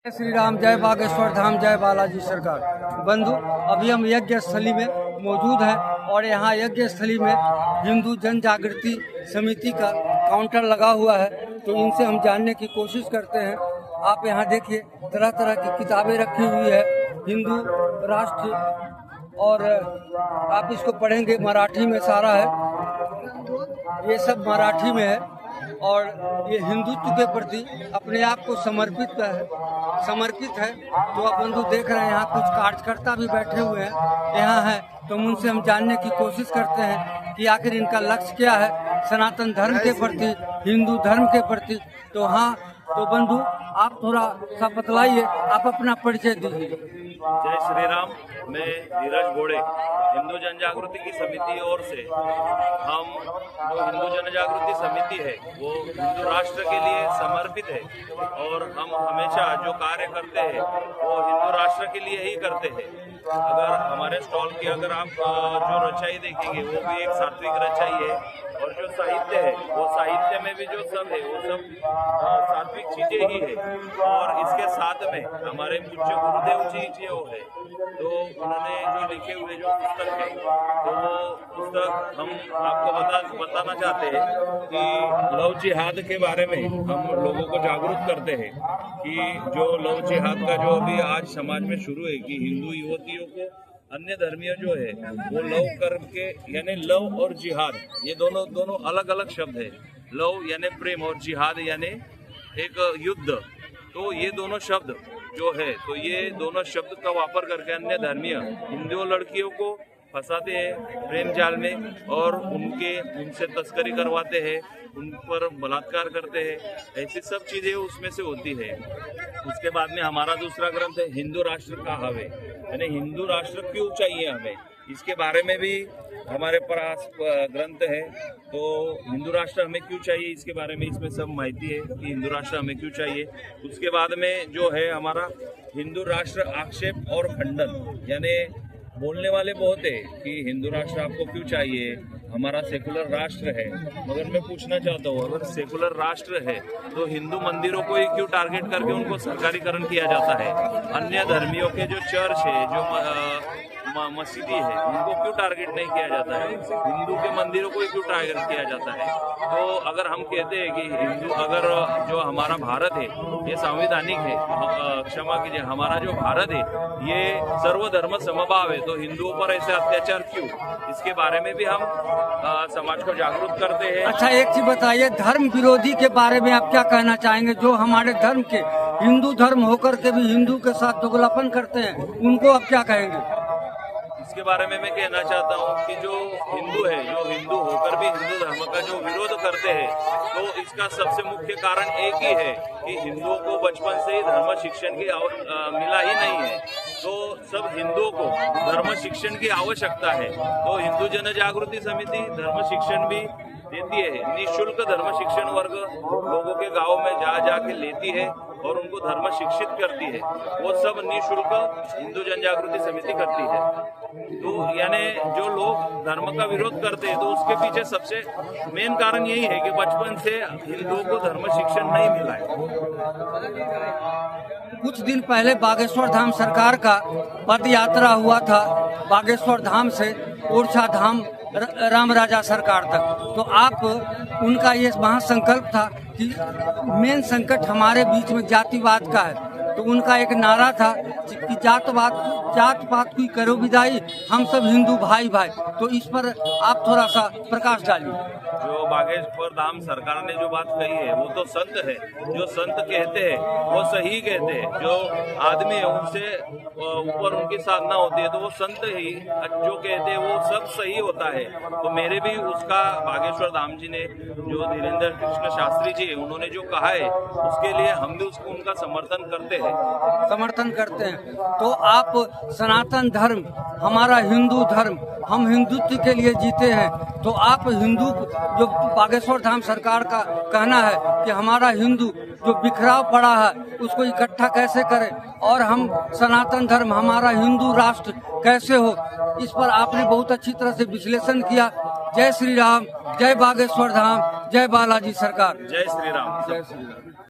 जय श्री राम, जय बागेश्वर धाम, जय बालाजी सरकार। बंधु, अभी हम यज्ञ स्थली में मौजूद हैं और यहाँ यज्ञ स्थली में हिंदू जन जागृति समिति का काउंटर लगा हुआ है, तो इनसे हम जानने की कोशिश करते हैं। आप यहाँ देखिए, तरह तरह की किताबें रखी हुई है हिंदू राष्ट्र, और आप इसको पढ़ेंगे, मराठी में सारा है, ये सब मराठी में है और ये हिंदुत्व के प्रति अपने आप को समर्पित है। तो आप बंधु देख रहे हैं, यहाँ कुछ कार्यकर्ता भी बैठे हुए हैं यहाँ हैं, तो उनसे हम जानने की कोशिश करते हैं कि आखिर इनका लक्ष्य क्या है सनातन धर्म के प्रति, हिंदू धर्म के प्रति। तो हाँ, तो बंधु आप थोड़ा सा बतलाइए, आप अपना परिचय दीजिए। जय श्री राम, मैं धीरज घोड़े, हिंदू जन जागृति की समिति ओर से हम जो हिंदू जन जागृति समिति है वो हिंदू राष्ट्र के लिए समर्पित है और हम हमेशा जो कार्य करते हैं वो हिंदू राष्ट्र के लिए ही करते हैं। अगर हमारे स्टॉल की अगर आप जो रचाई देखेंगे वो भी एक सात्विक रचाई है और जो साहित्य है वो साहित्य में भी जो सब है वो सब सात्विक चीजें ही है। और इसके साथ में हमारे पूज्य गुरुदेव जी जो है, तो उन्होंने जो लिखे हुए जो पुस्तक है, तो वो पुस्तक हम आपको बताना चाहते हैं कि लव जिहाद के बारे में हम लोगों को जागरूक करते हैं कि जो लव जिहाद का जो अभी आज समाज में शुरू है कि हिंदू युवतियों को अन्य धर्मीय जो है वो लव करके, यानी लव और जिहाद ये दोनों अलग अलग शब्द है। लव यानी प्रेम और जिहाद यानी एक युद्ध। तो ये दोनों शब्द जो है, तो ये दोनों शब्द का वापर करके अन्य धर्मीय हिंदू लड़कियों को फंसाते हैं प्रेम जाल में और उनसे तस्करी करवाते हैं, उन पर बलात्कार करते हैं, ऐसी सब चीजें उसमें से होती है। उसके बाद में हमारा दूसरा ग्रंथ है हिंदू राष्ट्र का हवे, यानी हिंदू राष्ट्र क्यों चाहिए हमें, इसके बारे में भी हमारे पास ग्रंथ है। तो हिंदू राष्ट्र हमें क्यों चाहिए इसके बारे में इसमें सब माहिती है कि हिंदू राष्ट्र हमें क्यों चाहिए। उसके बाद में जो है हमारा हिंदू राष्ट्र आक्षेप और खंडन, यानी बोलने वाले बहुत है कि हिंदू राष्ट्र आपको क्यों चाहिए, हमारा सेकुलर राष्ट्र है, मगर मैं पूछना चाहता हूँ अगर सेकुलर राष्ट्र है तो हिंदू मंदिरों को ही क्यों टारगेट करके उनको सरकारीकरण किया जाता है। अन्य धर्मियों के जो चर्च है, जो मस्जिदी है, उनको क्यों टारगेट नहीं किया जाता है, हिंदू के मंदिरों को ही क्यों टारगेट किया जाता है। तो अगर हम कहते हैं कि हिंदू, अगर जो हमारा भारत है ये संवैधानिक है, क्षमा कीजिए, हमारा जो भारत है ये सर्वधर्म समभाव है, तो हिंदुओं पर ऐसे अत्याचार क्यों, इसके बारे में भी हम समाज को जागरूक करते हैं। अच्छा, एक चीज बताइए, धर्म विरोधी के बारे में आप क्या कहना चाहेंगे? जो हमारे धर्म के, हिंदू धर्म होकर के भी हिंदू के साथ दोगलापन करते हैं, उनको आप क्या कहेंगे? इसके बारे में मैं कहना चाहता हूँ कि जो हिंदू है, जो हिंदू होकर भी हिंदू धर्म का जो विरोध करते हैं, तो इसका सबसे मुख्य कारण एक ही है कि हिंदुओं को बचपन से ही धर्म शिक्षण की मिला ही नहीं है। तो सब हिंदुओं को धर्म शिक्षण की आवश्यकता है। तो हिंदू जन जागृति समिति धर्म शिक्षण भी देती है, निःशुल्क धर्म शिक्षण वर्ग लोगों के गाँव में जा के लेती है और उनको धर्म शिक्षित करती है। वो सब निःशुल्क हिंदू जन जागृति समिति करती है। तो यानी जो लोग धर्म का विरोध करते हैं, तो उसके पीछे सबसे मेन कारण यही है कि बचपन से हिंदुओं को धर्म शिक्षण नहीं मिला है। कुछ दिन पहले बागेश्वर धाम सरकार का पद यात्रा हुआ था, बागेश्वर धाम से ओरछा धाम राम राजा सरकार तक। तो आप, उनका ये महासंकल्प था कि मेन संकट हमारे बीच में जातिवाद का है, तो उनका एक नारा था कि जात पात की करो विदाई, हम सब हिंदू भाई भाई। तो इस पर आप थोड़ा सा प्रकाश डालिए। जो बागेश्वर धाम सरकार ने जो बात कही है वो तो संत है, जो संत कहते हैं वो सही कहते हैं, जो आदमी है उनसे ऊपर उनकी साधना होती है, तो वो संत ही जो कहते हैं वो सब सही होता है। तो मेरे भी उसका बागेश्वर धाम जी ने, जो धीरेन्द्र कृष्ण शास्त्री जी है, उन्होंने जो कहा है उसके लिए हम भी उसको उनका समर्थन करते हैं। तो आप सनातन धर्म, हमारा हिंदू धर्म, हम हिंदुत्व के लिए जीते हैं, तो आप हिंदू, जो बागेश्वर धाम सरकार का कहना है कि हमारा हिंदू जो बिखराव पड़ा है उसको इकट्ठा कैसे करें और हम सनातन धर्म, हमारा हिंदू राष्ट्र कैसे हो, इस पर आपने बहुत अच्छी तरह से विश्लेषण किया। जय श्री राम, जय बागेश्वर धाम, जय बालाजी सरकार। जय श्री राम। जय श्री राम।